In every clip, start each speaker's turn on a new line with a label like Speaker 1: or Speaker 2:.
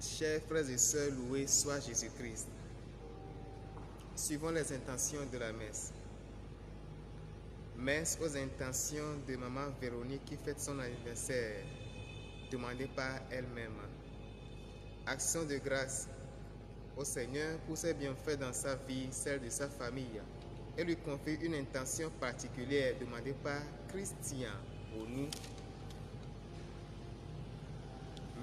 Speaker 1: Chers frères et sœurs, loué soit Jésus-Christ. Suivons les intentions de la messe. Messe aux intentions de maman Véronique qui fête son anniversaire, demandée par elle-même. Action de grâce au Seigneur pour ses bienfaits dans sa vie, celle de sa famille. Elle lui confie une intention particulière demandée par Christian pour nous.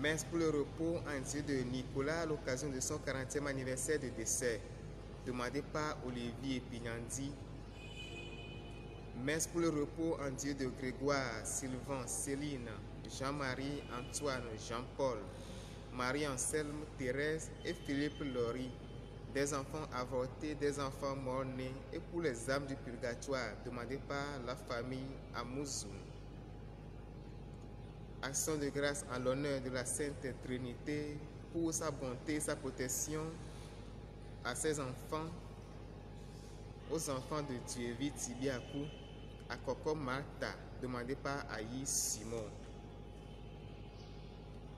Speaker 1: Messe pour le repos en Dieu de Nicolas à l'occasion de son 40e anniversaire de décès, demandé par Olivier Pignandi. Messe pour le repos en Dieu de Grégoire, Sylvain, Céline, Jean-Marie, Antoine, Jean-Paul, Marie-Anselme, Thérèse et Philippe Laurie, des enfants avortés, des enfants morts-nés et pour les âmes du purgatoire, demandé par la famille Amouzoun. Action de grâce en l'honneur de la Sainte Trinité pour sa bonté et sa protection à ses enfants, aux enfants de Thierry Tibiakou, à Coco Martha, demandé par Aïs Simon.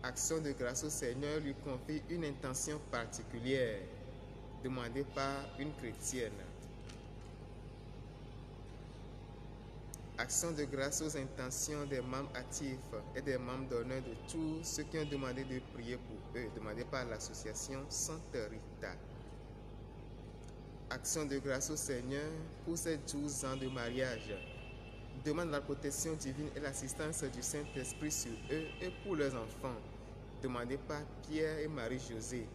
Speaker 1: Action de grâce au Seigneur lui confie une intention particulière, demandée par une chrétienne. Action de grâce aux intentions des membres actifs et des membres d'honneur de tous ceux qui ont demandé de prier pour eux, demandé par l'association Santa Rita. Action de grâce au Seigneur pour ses 12 ans de mariage. Demande la protection divine et l'assistance du Saint-Esprit sur eux et pour leurs enfants, demandé par Pierre et Marie-Josée.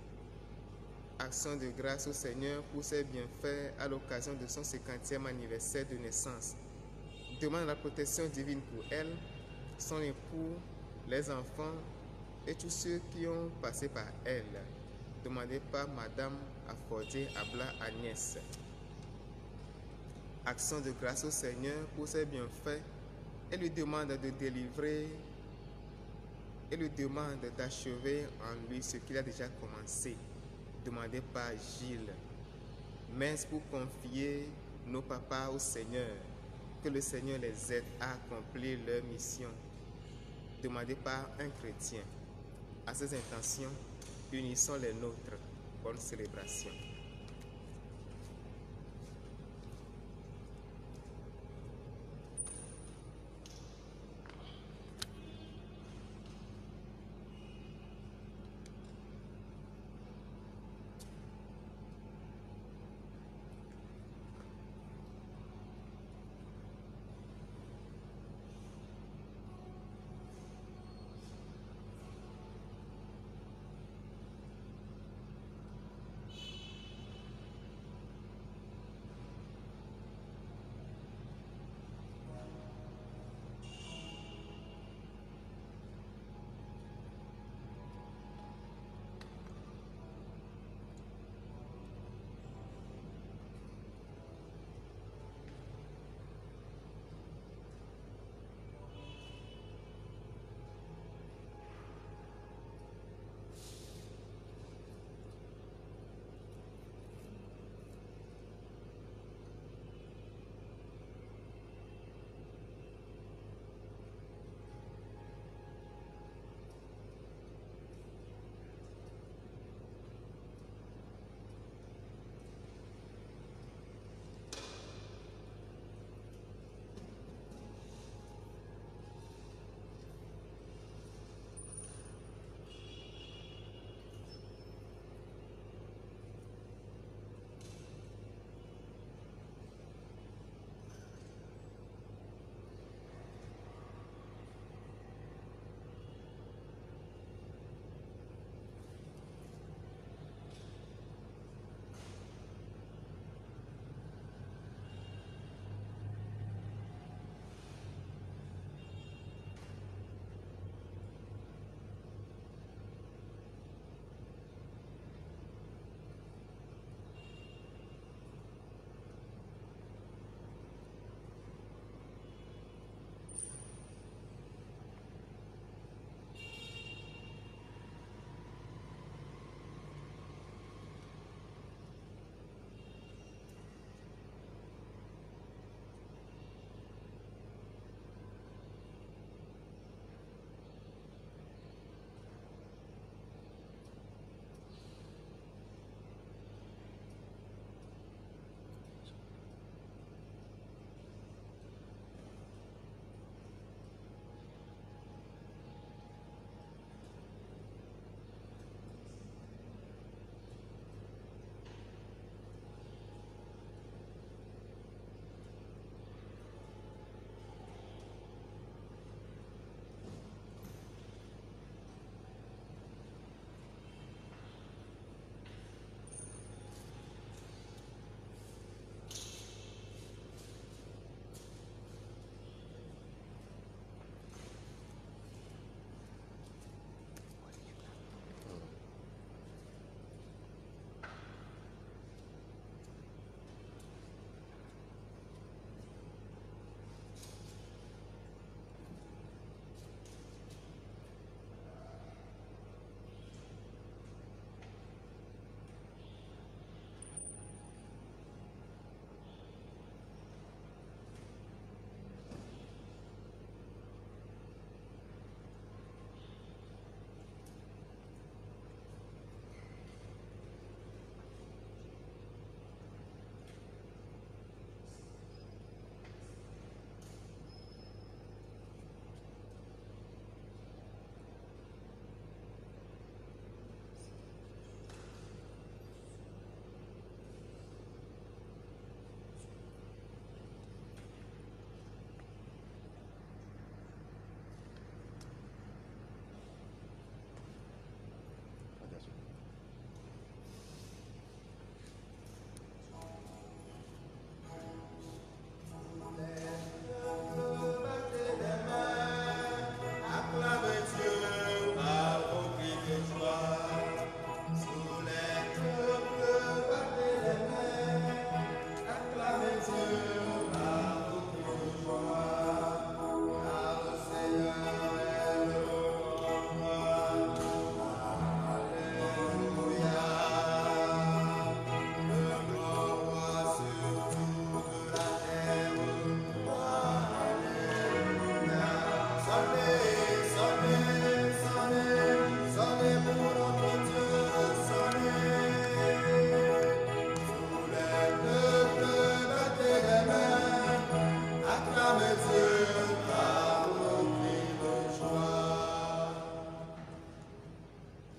Speaker 1: Action de grâce au Seigneur pour ses bienfaits à l'occasion de son 50e anniversaire de naissance. Demande la protection divine pour elle, son époux, les enfants et tous ceux qui ont passé par elle, demandé par Madame Affordé Abla Agnès. Action de grâce au Seigneur pour ses bienfaits et lui demande de délivrer et lui demande d'achever en lui ce qu'il a déjà commencé, demandé par Gilles. Messe pour confier nos papas au Seigneur, que le Seigneur les aide à accomplir leur mission, demandé par un chrétien. À ces intentions, unissons les nôtres. Bonne célébration.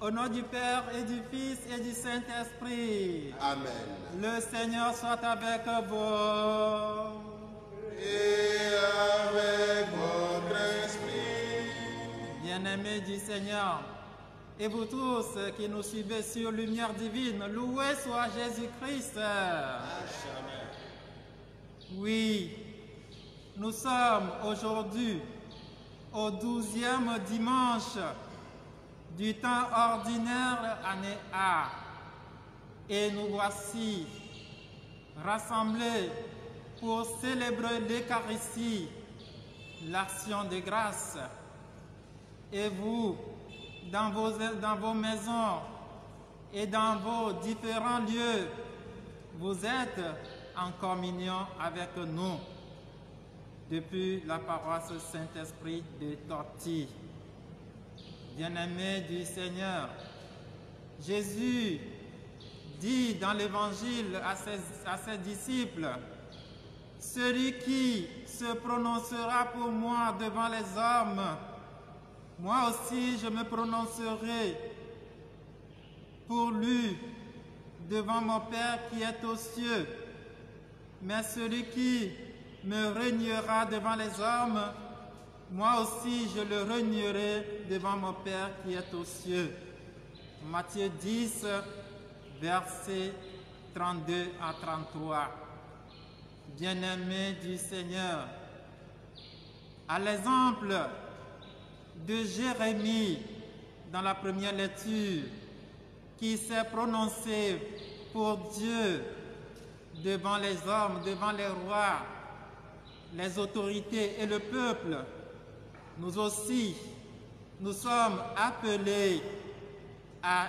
Speaker 2: Au nom du Père et du Fils et du Saint-Esprit.
Speaker 3: Amen.
Speaker 2: Le Seigneur soit avec vous.
Speaker 3: Et avec votre esprit.
Speaker 2: Bien-aimés du Seigneur, et vous tous qui nous suivez sur Lumière Divine, loué soit Jésus-Christ. Oui, nous sommes aujourd'hui au 12e dimanche du temps ordinaire année A. Et nous voici rassemblés pour célébrer l'Eucharistie, l'action de grâce. Et vous, dans vos maisons et dans vos différents lieux, vous êtes en communion avec nous depuis la paroisse Saint-Esprit de Torty. Bien-aimés du Seigneur, Jésus dit dans l'Évangile à ses disciples, « Celui qui se prononcera pour moi devant les hommes, moi aussi je me prononcerai pour lui devant mon Père qui est aux cieux. Mais celui qui me reniera devant les hommes, moi aussi je le renierai devant mon Père qui est aux cieux. » Matthieu 10, versets 32 à 33. Bien-aimés du Seigneur, à l'exemple de Jérémie dans la première lecture, qui s'est prononcé pour Dieu devant les hommes, devant les rois, les autorités et le peuple, nous aussi, nous sommes appelés à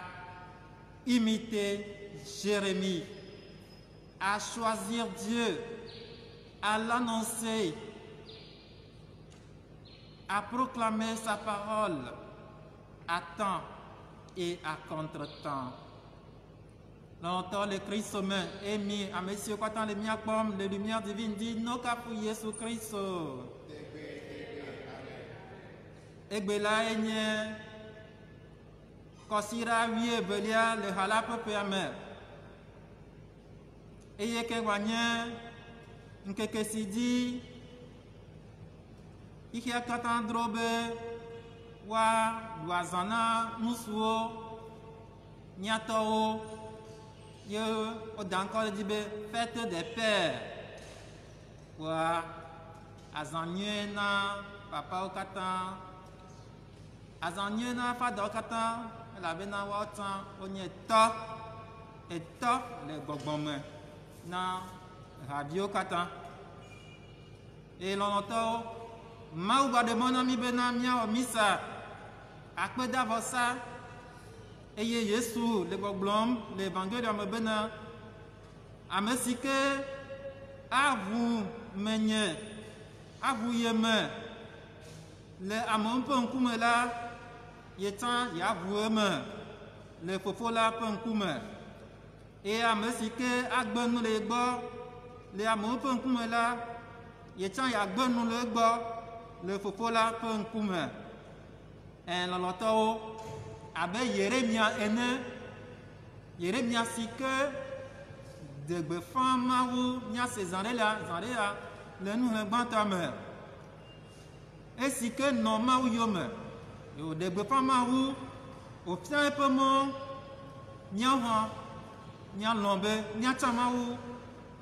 Speaker 2: imiter Jérémie, à choisir Dieu, à l'annoncer, à proclamer sa parole à temps et à contre-temps. Longtemps le Christ main est mis à Monsieur Quatan les miakbom, les lumières divines dit no kapouye sous Christ. Egbela enye kosira wie belia le halape peame. Eye ke wanye nkeke sidi Ikia katan drobe wa duazana musuo niatoo ye odanko dibe fête des pères wa azanye na papa okatan azanye na fada okatan la bena wa otan onye to le gbogbome na radio katan et l'onto Maouba de mon ami Benamia au Missa, Akpe d'Avossa, et Yesu, le Boglom, l'évangile de Bena, à Messike, à vous, Menyé, à vous, Yeme, le Amon Ponkume là, Yetan, Yavoueme, le Fofola Ponkume, et à Messike, Akben le Bo, le Amon Ponkume là, Yetan, Yakben le Bo, le fofola pe nkume en loloto abe Yeremia ene Yeremia si que de gbe fan mawu nya se zanre la le nu le bantame et si que non mawu yome yo de gbe fan mawu o pia pe mo nya ho nya lombe nya chamawu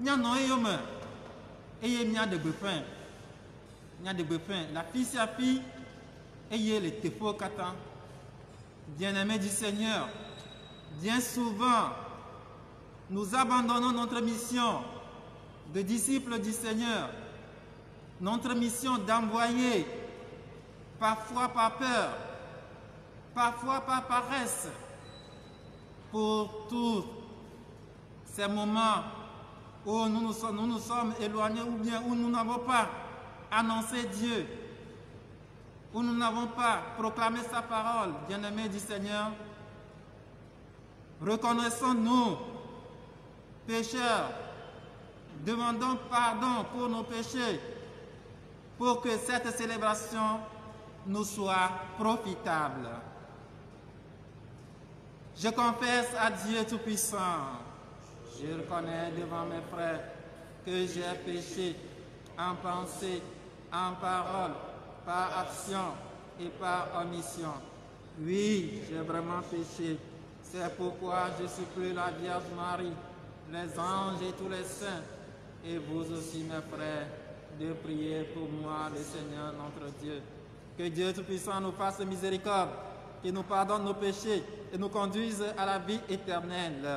Speaker 2: nya no yome eye mia de gbe fan la fille sa fille, ayez les défauts qu'attend. Bien-aimés du Seigneur, bien souvent, nous abandonnons notre mission de disciples du Seigneur, notre mission d'envoyer, parfois par peur, parfois par paresse, pour tous ces moments où nous nous sommes éloignés ou bien où nous n'avons pas annoncer Dieu, où nous n'avons pas proclamé sa parole, bien-aimés du Seigneur. Reconnaissons-nous, pécheurs, demandons pardon pour nos péchés, pour que cette célébration nous soit profitable. Je confesse à Dieu Tout-Puissant. Je reconnais devant mes frères que j'ai péché en pensée, en parole, par action et par omission. Oui, j'ai vraiment péché. C'est pourquoi je supplie la Vierge Marie, les anges et tous les saints, et vous aussi, mes frères, de prier pour moi, le Seigneur notre Dieu. Que Dieu Tout-Puissant nous fasse miséricorde, qu'il nous pardonne nos péchés et nous conduise à la vie éternelle.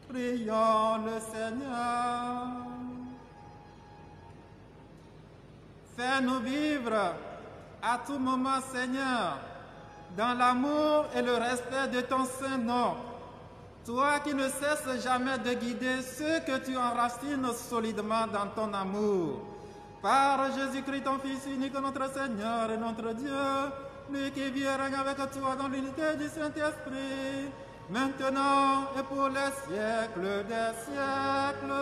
Speaker 2: Prions le Seigneur. Fais-nous vivre à tout moment, Seigneur, dans l'amour et le respect de ton saint nom. Toi qui ne cesses jamais de guider ceux que tu enracines solidement dans ton amour. Par Jésus-Christ, ton Fils unique, notre Seigneur et notre Dieu, lui qui vit et règne avec toi dans l'unité du Saint-Esprit, maintenant et pour les siècles des siècles.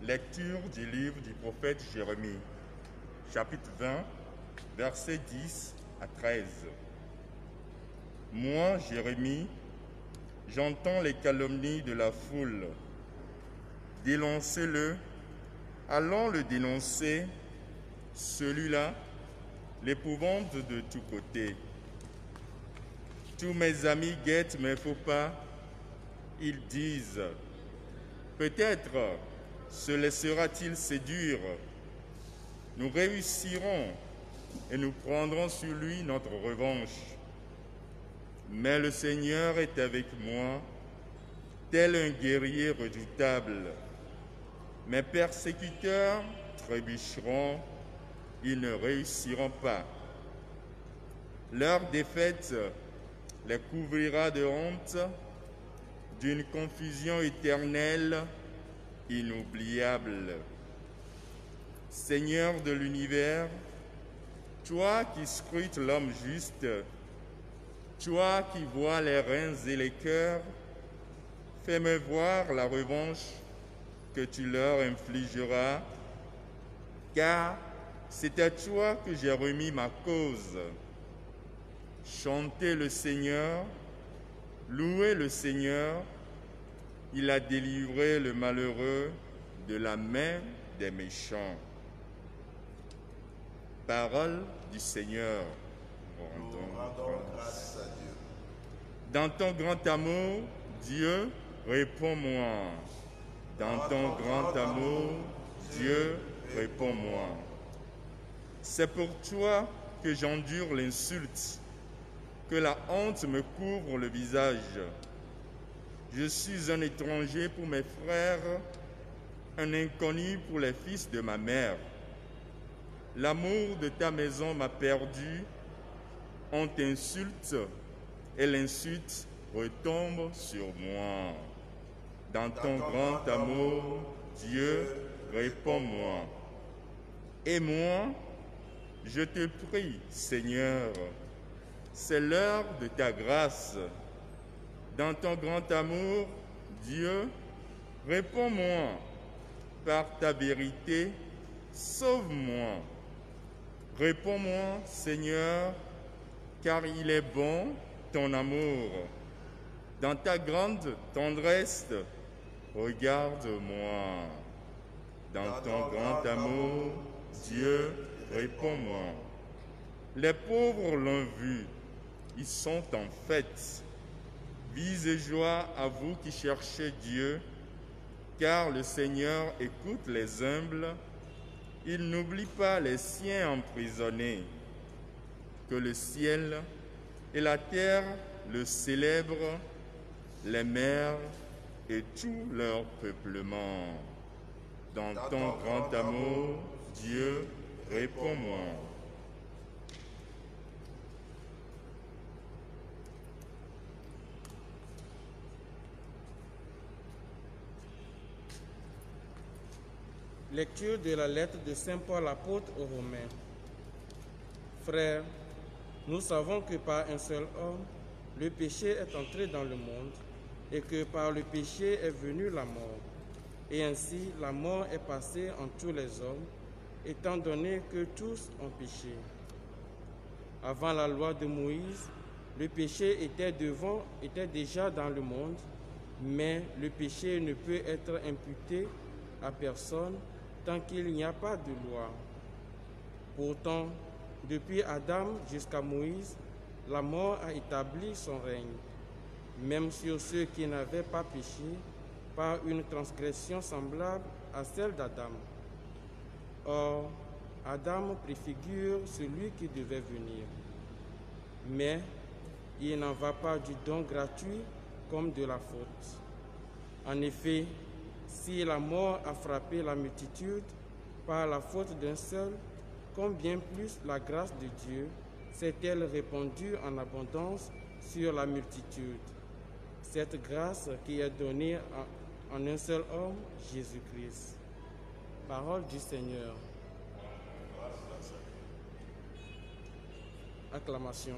Speaker 3: Lecture du livre du prophète Jérémie, chapitre 20, versets 10 à 13. Moi, Jérémie, j'entends les calomnies de la foule. Dénoncez-le, allons le dénoncer, celui-là, l'épouvante de tous côtés. Tous mes amis guettent mes faux pas. Ils disent, peut-être se laissera-t-il séduire. Nous réussirons et nous prendrons sur lui notre revanche. Mais le Seigneur est avec moi, tel un guerrier redoutable. Mes persécuteurs trébucheront, ils ne réussiront pas. Leur défaite les couvrira de honte, d'une confusion éternelle, inoubliable. Seigneur de l'univers, toi qui scrutes l'homme juste, toi qui vois les reins et les cœurs, fais-moi voir la revanche que tu leur infligeras, car c'est à toi que j'ai remis ma cause. Chantez le Seigneur, louez le Seigneur, il a délivré le malheureux de la main des méchants. Parole du Seigneur.
Speaker 4: Rendons grâce à Dieu.
Speaker 3: Dans ton grand amour, Dieu, réponds-moi. Dans ton grand amour, Dieu, réponds-moi. C'est pour toi que j'endure l'insulte, que la honte me couvre le visage. Je suis un étranger pour mes frères, un inconnu pour les fils de ma mère. L'amour de ta maison m'a perdu, on t'insulte et l'insulte retombe sur moi. Dans ton grand amour, Dieu, réponds-moi. Et moi, je te prie, Seigneur, c'est l'heure de ta grâce. Dans ton grand amour, Dieu, réponds-moi. Par ta vérité, sauve-moi. Réponds-moi, Seigneur, car il est bon, ton amour. Dans ta grande tendresse, regarde-moi. Dans ton grand amour, Dieu, réponds-moi. Les pauvres l'ont vu, ils sont en fête. Bise et joie à vous qui cherchez Dieu, car le Seigneur écoute les humbles, il n'oublie pas les siens emprisonnés. Que le ciel et la terre le célèbrent, les mers et tout leur peuplement. Dans ton grand amour, Dieu, réponds-moi.
Speaker 5: Lecture de la lettre de Saint Paul apôtre aux Romains. Frères, nous savons que par un seul homme, le péché est entré dans le monde et que par le péché est venue la mort. Et ainsi, la mort est passée en tous les hommes, étant donné que tous ont péché. Avant la loi de Moïse, le péché était déjà dans le monde, mais le péché ne peut être imputé à personne tant qu'il n'y a pas de loi. Pourtant, Depuis Adam jusqu'à Moïse, la mort a établi son règne, même sur ceux qui n'avaient pas péché, par une transgression semblable à celle d'Adam. Or, Adam préfigure celui qui devait venir. Mais il n'en va pas du don gratuit comme de la faute. En effet, si la mort a frappé la multitude par la faute d'un seul, combien plus la grâce de Dieu s'est-elle répandue en abondance sur la multitude. Cette grâce qui est donnée en un seul homme, Jésus-Christ. Parole du Seigneur. Acclamation.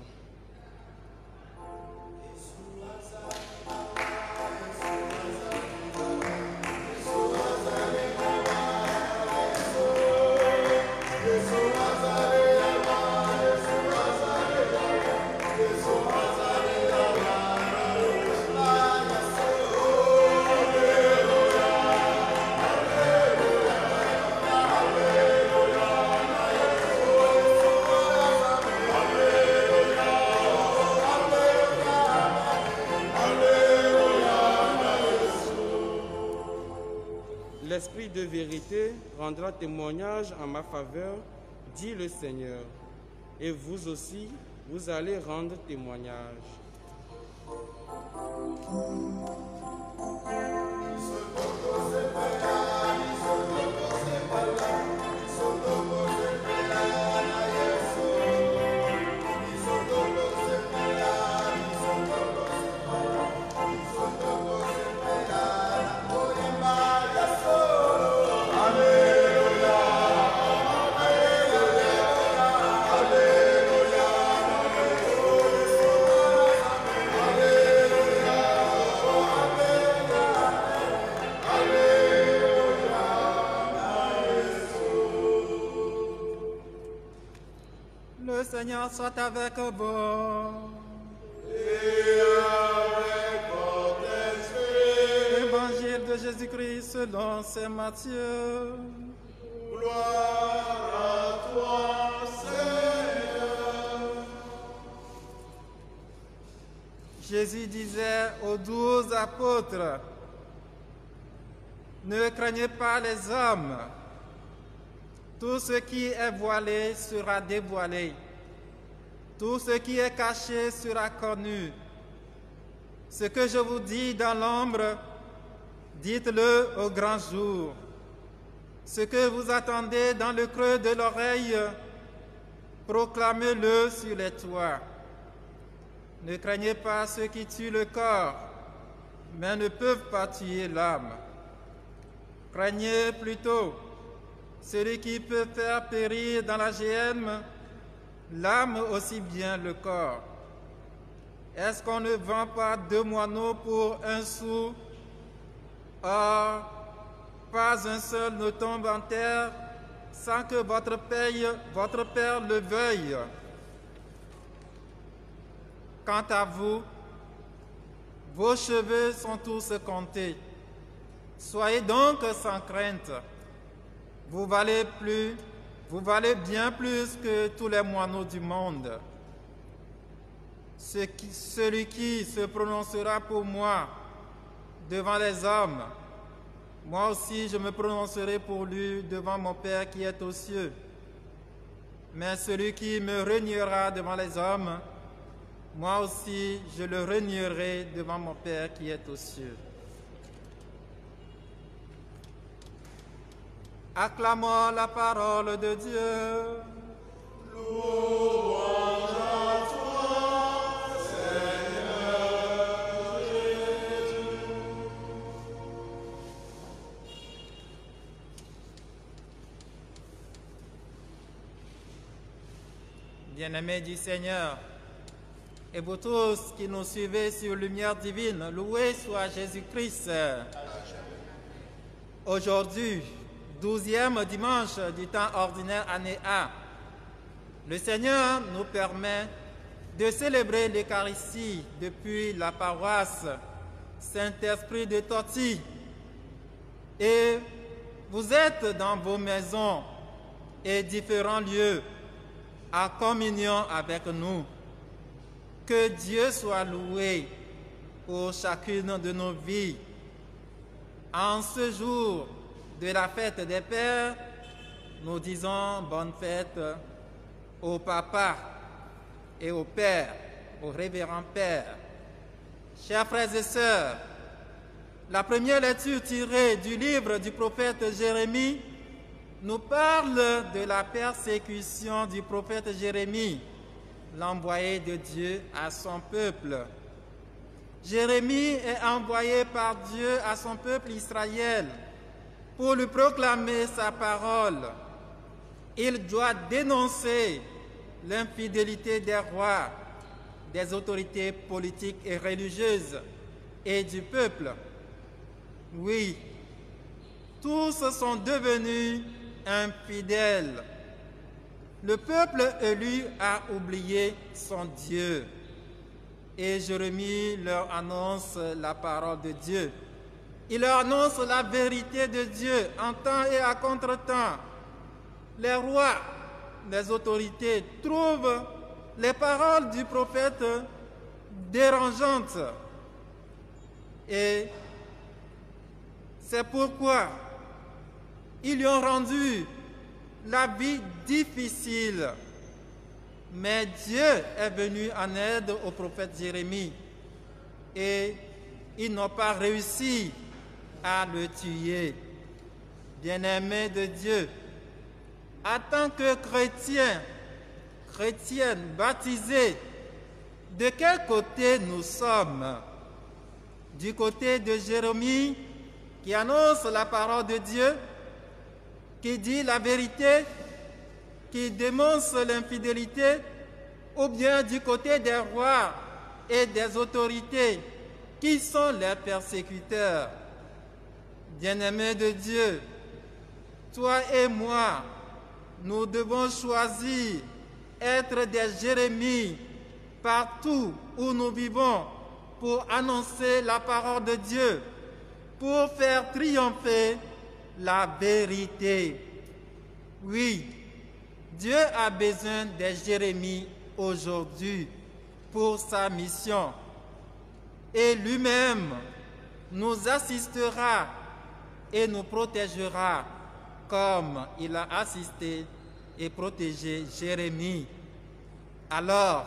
Speaker 5: L'Esprit de vérité rendra témoignage en ma faveur, dit le Seigneur. Et vous aussi, vous allez rendre témoignage.
Speaker 2: Le Seigneur soit avec vous.
Speaker 4: Et avec votre esprit.
Speaker 2: Évangile de Jésus-Christ selon saint Matthieu.
Speaker 4: Gloire à toi, Seigneur.
Speaker 2: Jésus disait aux 12 apôtres, ne craignez pas les hommes. Tout ce qui est voilé sera dévoilé. Tout ce qui est caché sera connu. Ce que je vous dis dans l'ombre, dites-le au grand jour. Ce que vous attendez dans le creux de l'oreille, proclamez-le sur les toits. Ne craignez pas ceux qui tuent le corps, mais ne peuvent pas tuer l'âme. Craignez plutôt celui qui peut faire périr dans la géhenne l'âme aussi bien le corps. Est-ce qu'on ne vend pas 2 moineaux pour 1 sou? Or, pas un seul ne tombe en terre sans que votre Père le veuille. Quant à vous, vos cheveux sont tous comptés. Soyez donc sans crainte. Vous valez bien plus que tous les moineaux du monde. Celui qui se prononcera pour moi devant les hommes, moi aussi je me prononcerai pour lui devant mon Père qui est aux cieux. Mais celui qui me reniera devant les hommes, moi aussi je le renierai devant mon Père qui est aux cieux. Acclamons la parole de Dieu.
Speaker 4: Louange à toi, Seigneur Jésus.
Speaker 2: Bien-aimés du Seigneur, et vous tous qui nous suivez sur Lumière Divine, loué soit Jésus-Christ. Aujourd'hui, 12e dimanche du temps ordinaire année A, le Seigneur nous permet de célébrer l'Eucharistie depuis la paroisse Saint-Esprit de Torty. Et vous êtes dans vos maisons et différents lieux à communion avec nous. Que Dieu soit loué pour chacune de nos vies. En ce jour de la fête des Pères, nous disons bonne fête au Papa et au Père, au révérend Père. Chers frères et sœurs, la première lecture tirée du livre du prophète Jérémie nous parle de la persécution du prophète Jérémie, l'envoyé de Dieu à son peuple. Jérémie est envoyé par Dieu à son peuple Israël pour lui proclamer sa parole. Il doit dénoncer l'infidélité des rois, des autorités politiques et religieuses et du peuple. Oui, tous sont devenus infidèles. Le peuple élu a oublié son Dieu. Et Jérémie leur annonce la parole de Dieu. Il leur annonce la vérité de Dieu en temps et à contre-temps. Les rois, les autorités trouvent les paroles du prophète dérangeantes. Et c'est pourquoi ils lui ont rendu la vie difficile. Mais Dieu est venu en aide au prophète Jérémie et ils n'ont pas réussi à le tuer. Bien-aimés de Dieu, en tant que chrétiennes baptisés, de quel côté nous sommes? Du côté de Jérémie qui annonce la parole de Dieu, qui dit la vérité, qui dénonce l'infidélité, ou bien du côté des rois et des autorités qui sont les persécuteurs. Bien-aimés de Dieu, toi et moi, nous devons choisir être des Jérémies partout où nous vivons pour annoncer la parole de Dieu, pour faire triompher la vérité. Oui, Dieu a besoin des Jérémies aujourd'hui pour sa mission. Et lui-même nous assistera et nous protégera comme il a assisté et protégé Jérémie. Alors,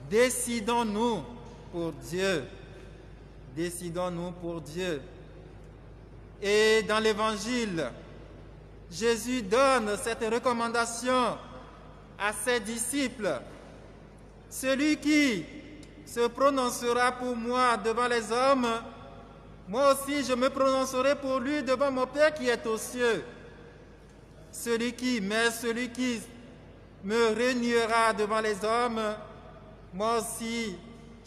Speaker 2: décidons-nous pour Dieu. Décidons-nous pour Dieu. Et dans l'Évangile, Jésus donne cette recommandation à ses disciples. Celui qui se prononcera pour moi devant les hommes, moi aussi je me prononcerai pour lui devant mon Père qui est aux cieux. Celui qui me reniera devant les hommes, moi aussi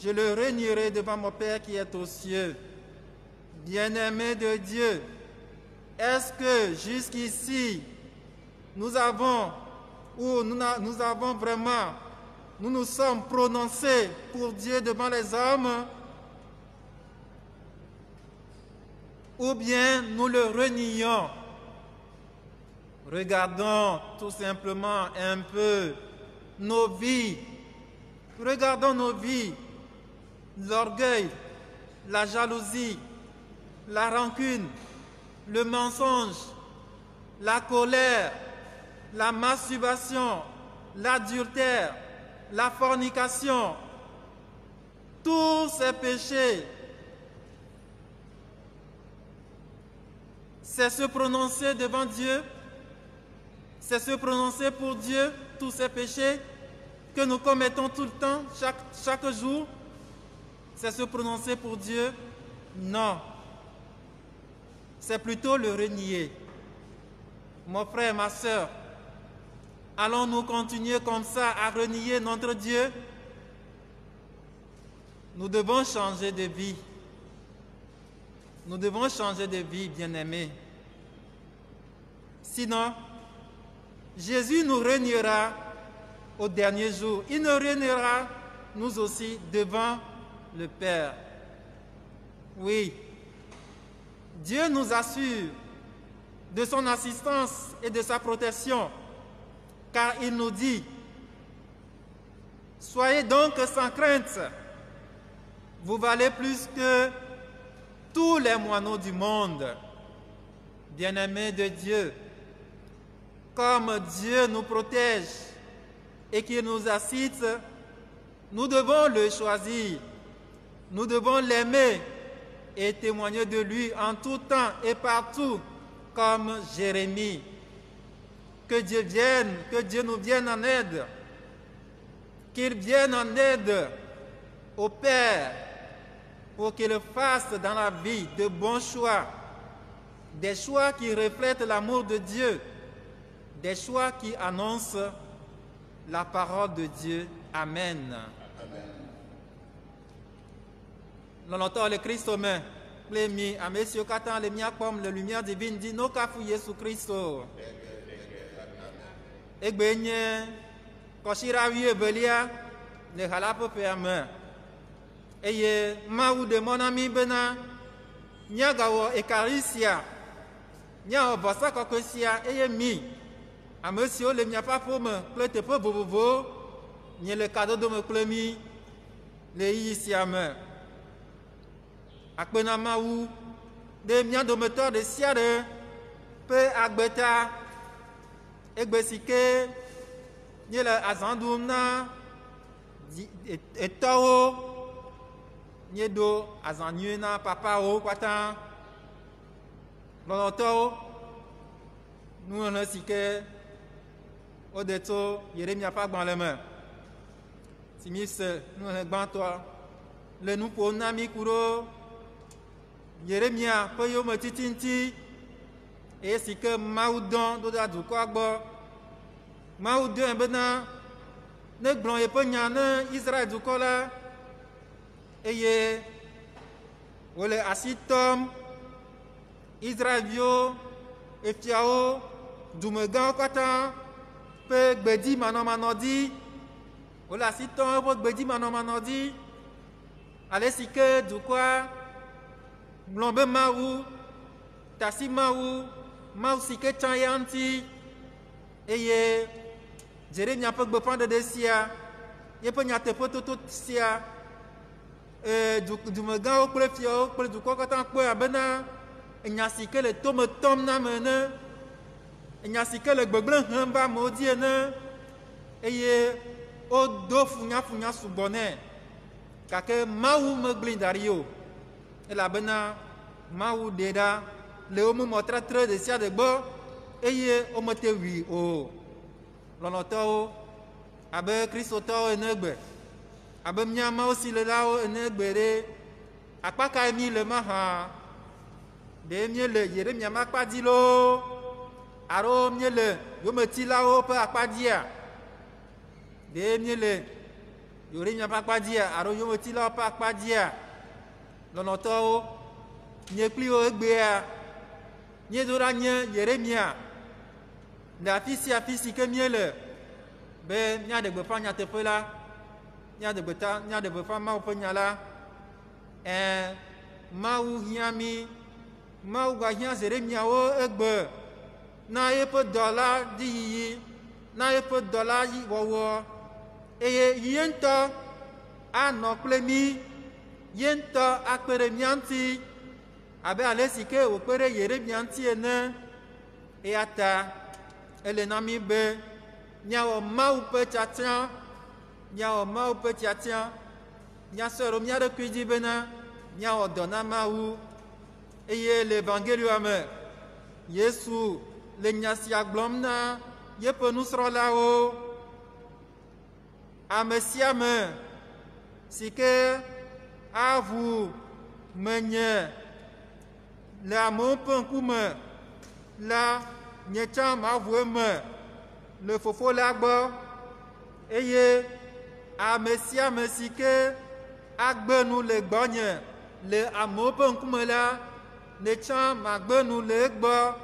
Speaker 2: je le renierai devant mon Père qui est aux cieux. Bien-aimés de Dieu, est-ce que jusqu'ici, nous nous sommes prononcés pour Dieu devant les hommes, ou bien nous le renions? Regardons tout simplement un peu nos vies. Regardons nos vies. L'orgueil, la jalousie, la rancune, le mensonge, la colère, la masturbation, l'adultère, la fornication, tous ces péchés, c'est se prononcer devant Dieu, c'est se prononcer pour Dieu, tous ces péchés que nous commettons tout le temps, chaque jour, c'est se prononcer pour Dieu? Non. C'est plutôt le renier. Mon frère, ma soeur, allons-nous continuer comme ça à renier notre Dieu? Nous devons changer de vie. Nous devons changer de vie, bien-aimés. Sinon, Jésus nous reniera au dernier jour. Il nous reniera, nous aussi, devant le Père. Oui, Dieu nous assure de son assistance et de sa protection, car il nous dit Soyez donc sans crainte. Vous valez plus que tous les moineaux du monde. Bien-aimés de Dieu, comme Dieu nous protège et qu'il nous assiste, nous devons le choisir. Nous devons l'aimer et témoigner de lui en tout temps et partout, comme Jérémie. Que Dieu nous vienne en aide, qu'il vienne en aide au Père pour qu'il fasse dans la vie de bons choix, des choix qui reflètent l'amour de Dieu, des choix qui annoncent la parole de Dieu. Amen. Longtemps le Christ au main, les à messieurs Katan, les miens comme la lumière divine dit nos cafou Jésus Christ. Et bien, quand je suis belia, le halapo permet. Et maou de mon ami Bena, Niagawa et Caricia, Nia Bassa Kokosia et mi. À monsieur le mia pas pour me, plete peu bobo, ni le cadeau de me clémi, les ici à me. Akbena maou, de mia de moteur de siade, peu agbeta, egbesike, ni le azandoumna, et tao, ni do azanyuna, papa o, quatan, l'auto, nous on a si que, au détour, Jérémie a pas dans les mains. Si nous on est grand toi, le nous pour nami kuro, Jérémie a payé au titinti, et si que Maoudon doit du quoi bon, Maoudon est bena, ne blanc et pas nyana, Israël du cola, et ou le assitom, Israël bio, et fiao, du megan quatan, pe gbedi manomanodi, ou la assitom, ou gbedi manomanodi, allez si que du quoi, blombe maou, tassi maou, maou si que chanyanti, et Jérémie a pas de desia, il peut n'y avoir pas tout sia, du megan au plefio, pour du quoi quand on peut abena, il n'y a si que le tome na mene, il n'y a si que le gbeglen hamba maudit et au do funya sous bonnet, car que maou me glindario, et la bena maou deda, le homme montre très de sia de bo, et au mote oui o. L'onoto, abe Christoto enegbe, abe miama aussi le lao enegbe, akpaka emi le maha, de miele Jérémie makpa dilo, aro miele yometi lao pe akpadia, de miele Jérémie makpa dia, aro yometi lao pe akpadia, l'onoto, nye klio egbea, nye dora nye Jérémie. La fille que mieux ben n'y a de befa n'y a te peu là n'y a de beta n'y a de befa ma ou n'y a là ma ou hiami ma ou gagna Jérémie o egbe na e peu dollar di na e peu dollar yi wo et yento a no plemi yento a peremianti abe alesike o pere Jérémianti ene et ata elle nami be nyawo mau pe tiatian nyawo mau pe tiatian nya sero mia de kuidi bena nyawo dona mau eye l'évangile ame Yesu le nyasia glomna ye pe nous sera là-haut amesiame si que à vous menye la mon pen kume la Nyetcha ma me le fofo lagbo eye a mesia mesike agbe nous le gbogne le amope nkume la Nyetcha ma gbe nous le gbo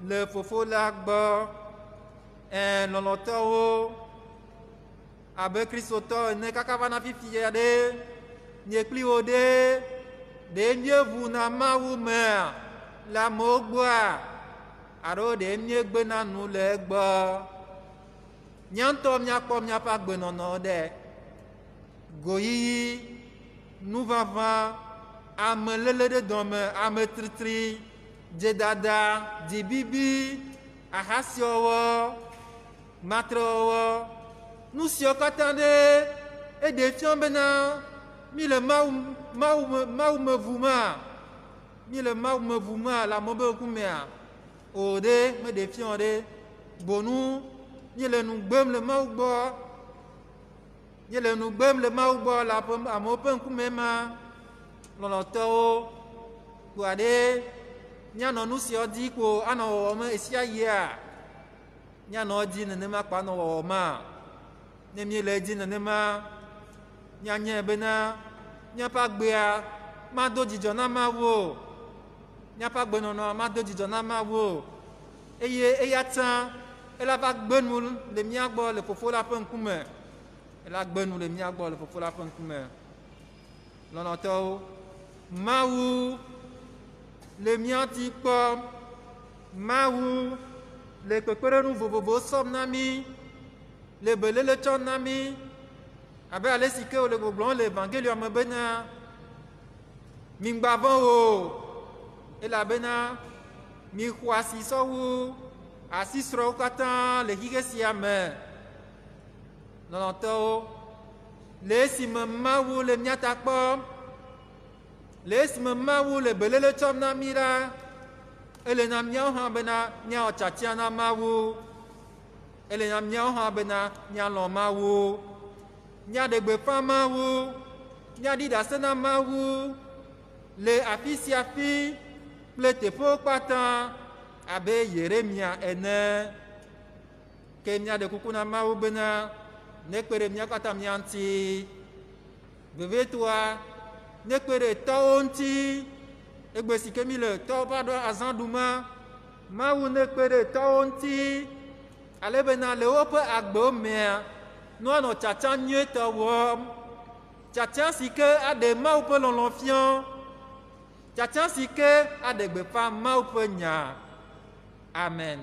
Speaker 2: le fofo lagbo loloto abe Christoto ne kakavana fifiye de nyekli ode de nye vous na ma ou mer la mogboa aro de mie gbena nu le gbo nyanto mia kpɔ miaƒe agbenɔnɔ ɖe goyi nuvava ame lele ɖe dɔme ame tritri dzedada dzibibi ahasiɔwɔ matrewɔwɔ nu siwo katã ɖe eɖe fiɔ bena mi le mawu me vu ma mi le mawu me vu ma le amewo be ŋkumea o ɖe meɖe fiɔ ɖe bonu mi le nu gbem le mawu gbɔ mi le nu gbem le mawu gbɔ le amewo ƒe ŋkume ma lɔlɔtɔwo kpoa ɖe mianɔ nu siwo di ko anɔ wɔwɔ me esia yia mianɔ di nenema kpa anɔ wɔwɔ ma ne mi le di nenema mianye bena miaƒe agbea mado dzidzɔ na Mawu o miaƒe agbenɔnɔ mado dzidzɔ na Mawu o eye eya tsã ela va gbe nu le mía gbɔ le fofo la ƒe ŋkume ela gbe nu le mía gbɔ le fofo la ƒe ŋkume lɔlɔtɔwo Mawu le mía ti kpɔm Mawu le kpekpeɖeŋu vovovowo sɔm na mí le belele tsɔm na mí abe ale si ke wòle gbɔgblɔm le evangelium me bena migbavɔ o elabena mixɔ asi sɔwu asisrɔ̃wo katã le xixe sia me lɔlɔtɔwo le esime Mawu le mía ta kpɔm le esime Mawu le belele tsɔm na mí ɖa ele na míawo hã bena míawɔ tsatia na Mawu ele na míawo hã bena míalɔ̃ Mawu míaɖe gbeƒã Mawu míaɖi ɖase na Mawu le afi sia afi kple teƒewo kpatã abe Yeremia ene ke míaɖe kuku na Mawu bena nekpe ɖe mía katã mía ŋuti vevetoa nekpe ɖe tɔwo ŋuti egbe si ke mi le tɔwo va ɖo azã ɖuma Mawu nekpe ɖe tɔwo ŋuti ale bena le woƒe agbewo mea nɔanɔ tsatsa nyuietɔ wɔm tsatsa si ke aɖe Mawu ƒe lɔlɔ̃ fiɔ tsatsa si ke aɖe gbeƒã Mawu ƒe nya amen.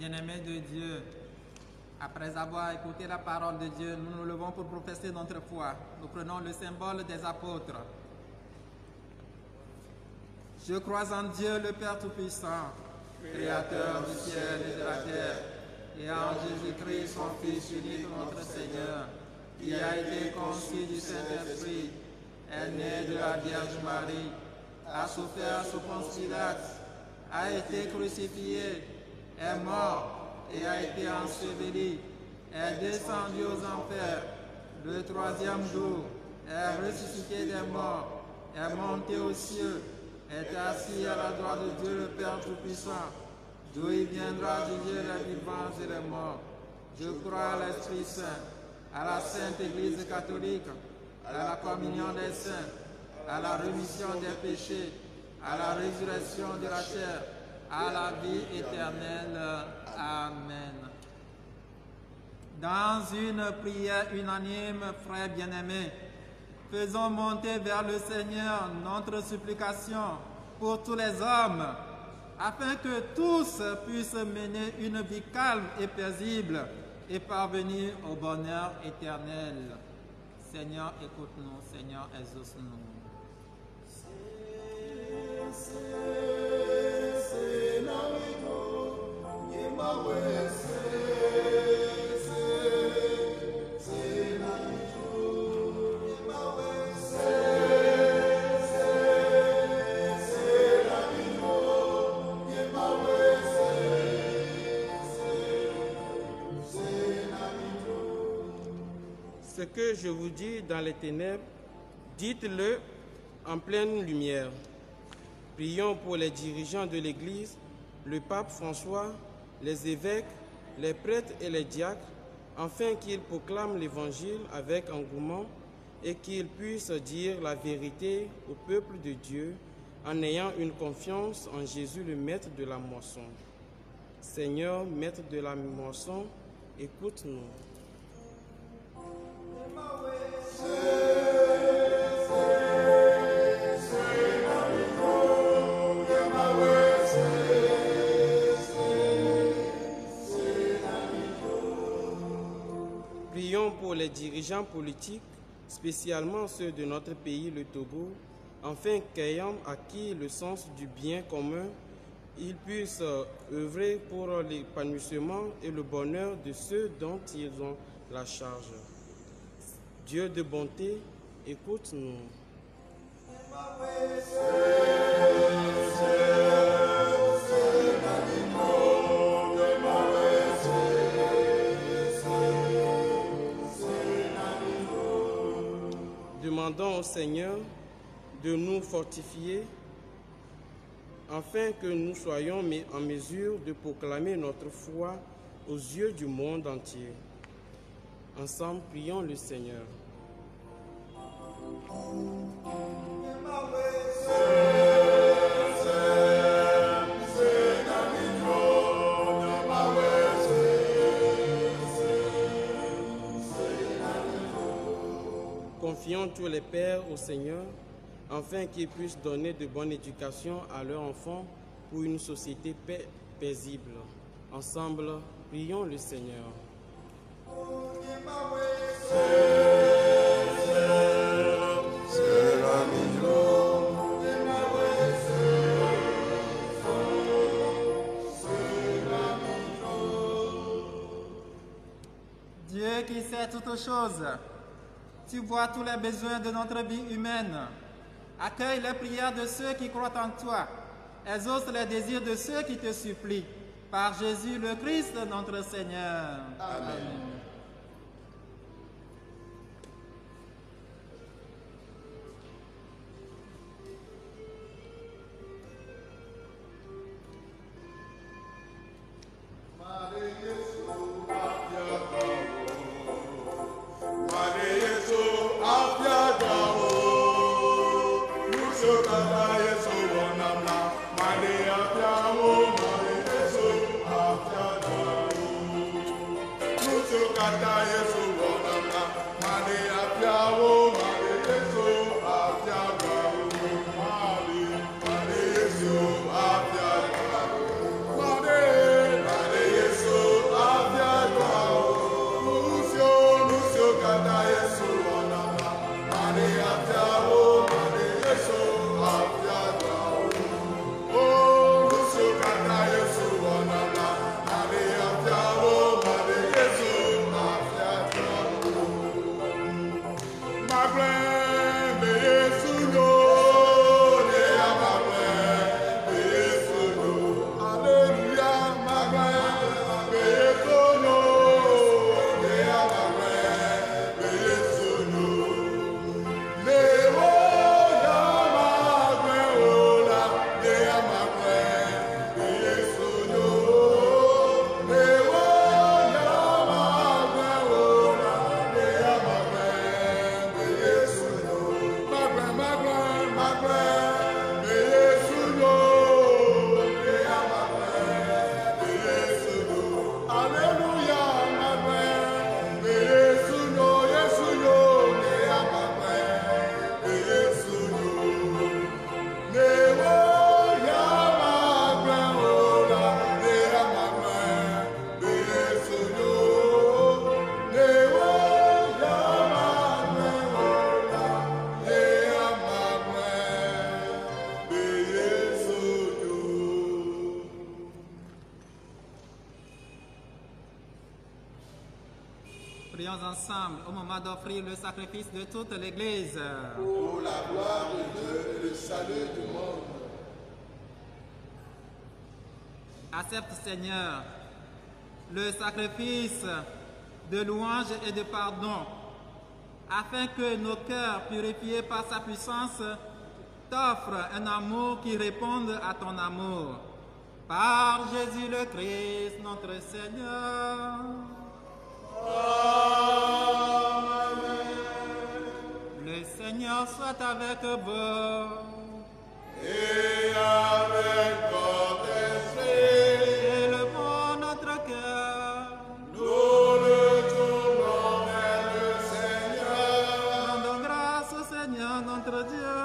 Speaker 6: Bien-aimés de Dieu, après avoir écouté la parole de Dieu, nous nous levons pour professer notre foi. Nous prenons le symbole des apôtres. Je crois en Dieu, le Père Tout-Puissant, Créateur du ciel et de la terre, et en Jésus-Christ, son Fils unique, notre Seigneur, qui a été conçu du Saint-Esprit, est né de la Vierge Marie, a souffert sous Ponce Pilate, a été crucifié, est mort et a été enseveli, est descendu aux enfers, le troisième jour, est ressuscité des morts, est monté aux cieux, est assis à la droite de Dieu le Père Tout-Puissant, d'où il viendra juger les vivants et les morts. Je crois à l'Esprit Saint, à la Sainte Église catholique, à la communion des saints, à la rémission des péchés, à la résurrection de la chair, à la vie éternelle. Amen. Dans une prière unanime, frères bien-aimés, faisons monter vers le Seigneur notre supplication pour tous les hommes, afin que tous puissent mener une vie calme et paisible et parvenir au bonheur éternel. Seigneur, écoute-nous. Seigneur, exauce-nous.
Speaker 4: Yahweh, say,
Speaker 5: Ce que je vous dis dans les ténèbres, dites-le en pleine lumière. Prions pour les dirigeants de l'Église, le pape François, les évêques, les prêtres et les diacres, afin qu'ils proclament l'Évangile avec engouement et qu'ils puissent dire la vérité au peuple de Dieu en ayant une confiance en Jésus, le maître de la moisson. Seigneur, maître de la moisson, écoute-nous. Prions pour les dirigeants politiques, spécialement ceux de notre pays, le Togo, afin qu'ayant acquis le sens du bien commun, ils puissent œuvrer pour l'épanouissement et le bonheur de ceux dont ils ont la charge. Dieu de bonté, écoute-nous. Demandons au Seigneur de nous fortifier afin que nous soyons en mesure de proclamer notre foi aux yeux du monde entier. Ensemble, prions le Seigneur. Confions tous les pères au Seigneur, afin qu'ils puissent donner de bonnes éducations à leurs enfants pour une société paisible. Ensemble, prions le Seigneur.
Speaker 6: Dieu qui sait toutes choses, tu vois tous les besoins de notre vie humaine. Accueille les prières de ceux qui croient en toi. Exauce les désirs de ceux qui te supplient. Par Jésus le Christ, notre Seigneur. Amen. Prions ensemble au moment d'offrir le sacrifice de toute l'Église.
Speaker 4: Pour la gloire de Dieu et le salut du monde.
Speaker 6: Accepte, Seigneur, le sacrifice de louange et de pardon
Speaker 2: afin que nos cœurs, purifiés par sa puissance, t'offrent un amour qui réponde à ton amour. Par Jésus le Christ, notre Seigneur. Le Seigneur soit avec vous.
Speaker 4: Et avec votre esprit,
Speaker 2: Élevons notre cœur.
Speaker 4: nous le tournons vers le Seigneur.
Speaker 2: Rendons grâce au Seigneur notre Dieu.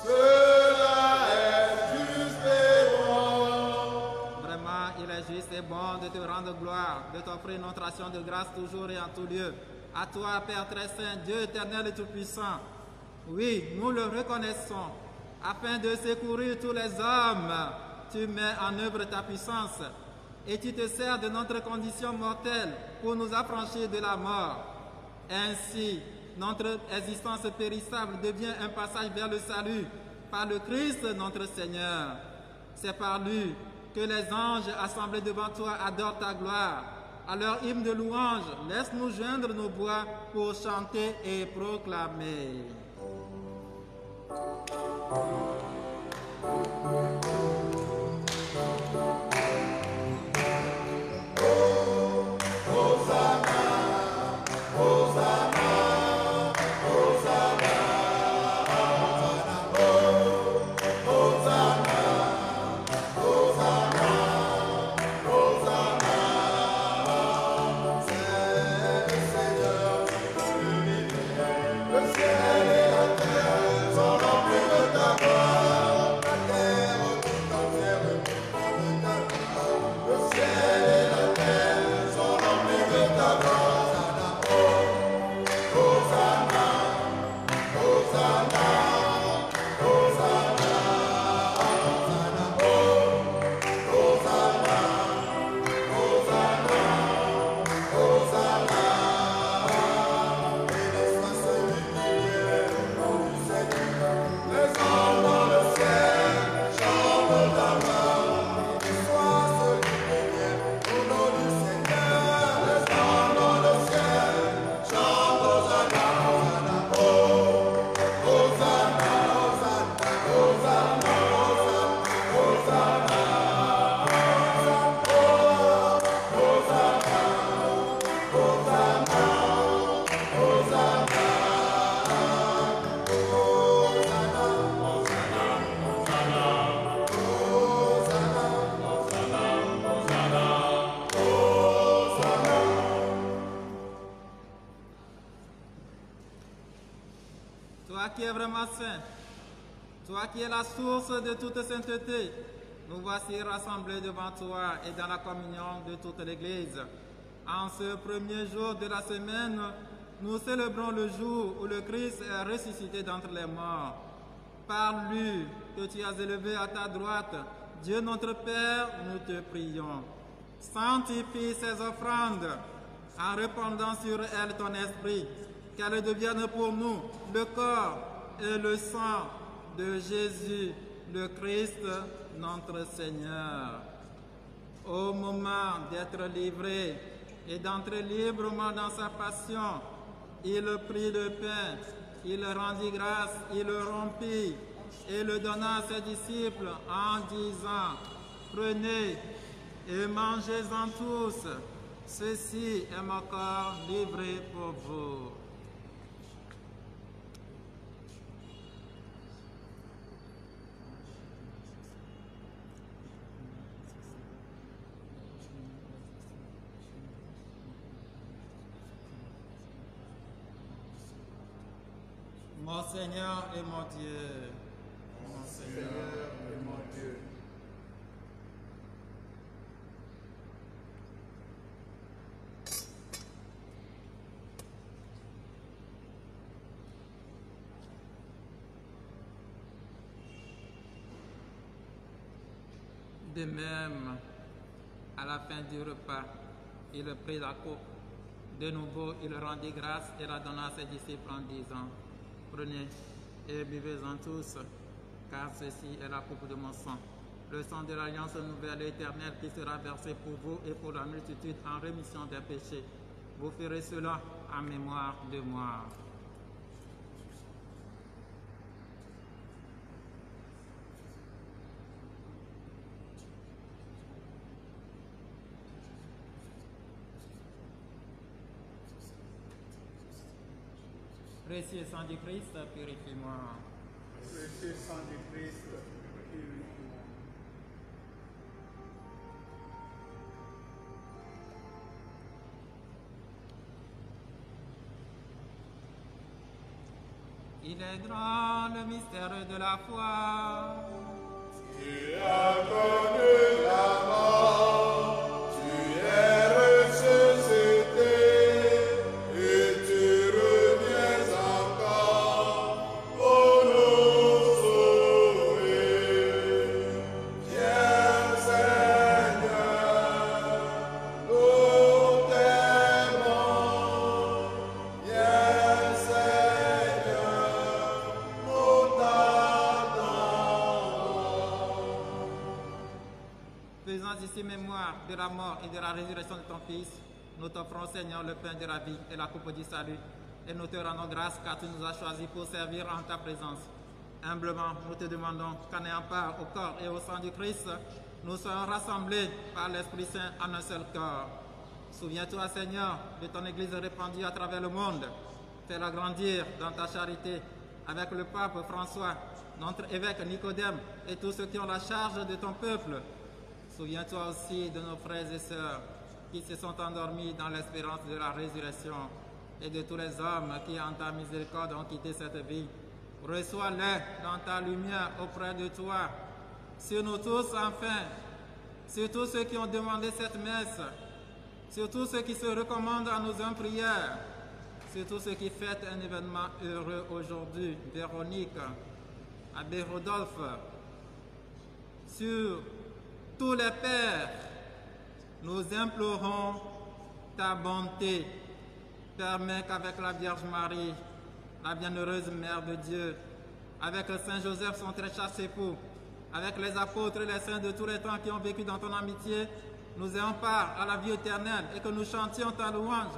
Speaker 4: Cela est juste et bon.
Speaker 2: Vraiment, il est juste et bon de te rendre gloire, de t'offrir notre action de grâce toujours et en tout lieu. À toi, Père très saint, Dieu éternel et tout-puissant. Oui, nous le reconnaissons. Afin de secourir tous les hommes, tu mets en œuvre ta puissance et tu te sers de notre condition mortelle pour nous affranchir de la mort. Ainsi, notre existence périssable devient un passage vers le salut par le Christ notre Seigneur. C'est par lui que les anges assemblés devant toi adorent ta gloire. À leur hymne de louange, laisse-nous joindre nos voix pour chanter et proclamer. Toi qui es vraiment saint, toi qui es la source de toute sainteté, nous voici rassemblés devant toi et dans la communion de toute l'Église. En ce premier jour de la semaine, nous célébrons le jour où le Christ est ressuscité d'entre les morts. Par lui que tu as élevé à ta droite, Dieu notre Père, nous te prions. Sanctifie ces offrandes en répandant sur elles ton esprit, qu'elles deviennent pour nous le corps et le sang de Jésus, le Christ, notre Seigneur. Au moment d'être livré et d'entrer librement dans sa passion, il prit le pain, il rendit grâce, il le rompit et le donna à ses disciples en disant: prenez et mangez-en tous, ceci est mon corps livré pour vous. Mon Seigneur et mon Dieu.
Speaker 4: Mon Seigneur et mon Dieu.
Speaker 2: De même, à la fin du repas, il prit la coupe. De nouveau, il rendit grâce et la donna à ses disciples en disant: prenez et buvez-en tous, car ceci est la coupe de mon sang, le sang de l'alliance nouvelle et éternelle qui sera versé pour vous et pour la multitude en rémission des péchés. Vous ferez cela en mémoire de moi. Précieux sang du Christ, purifie-moi.
Speaker 6: Précieux sang du Christ, purifie-moi.
Speaker 2: Il est grand le mystère de la foi.
Speaker 4: Tu as connu la mort, tu es ressuscité, et tu reviens encore pour nous sauver. Viens Seigneur, nous t'aimons. Viens Seigneur, nous t'attendons.
Speaker 2: Faisant ici mémoire de la mort et de la résurrection de ton Fils, nous t'offrons, Seigneur, le pain de la vie et la coupe du salut. Et nous te rendons grâce car tu nous as choisis pour servir en ta présence. Humblement, nous te demandons qu'en ayant part au corps et au sang du Christ, nous soyons rassemblés par l'Esprit Saint en un seul corps. Souviens-toi, Seigneur, de ton Église répandue à travers le monde. Fais-la grandir dans ta charité avec le pape François, notre évêque Nicodème et tous ceux qui ont la charge de ton peuple. Souviens-toi aussi de nos frères et sœurs qui se sont endormis dans l'espérance de la résurrection et de tous les hommes qui, en ta miséricorde, ont quitté cette vie. Reçois-les dans ta lumière auprès de toi. Sur nous tous, enfin, sur tous ceux qui ont demandé cette messe, sur tous ceux qui se recommandent à nos humbles prières, sur tous ceux qui fêtent un événement heureux aujourd'hui, Véronique, Abbé Rodolphe, sur tous les pères, nous implorons ta bonté. Permets qu'avec la Vierge Marie, la bienheureuse Mère de Dieu, avec Saint Joseph, son très cher époux, avec les apôtres et les saints de tous les temps qui ont vécu dans ton amitié, nous ayons part à la vie éternelle et que nous chantions ta louange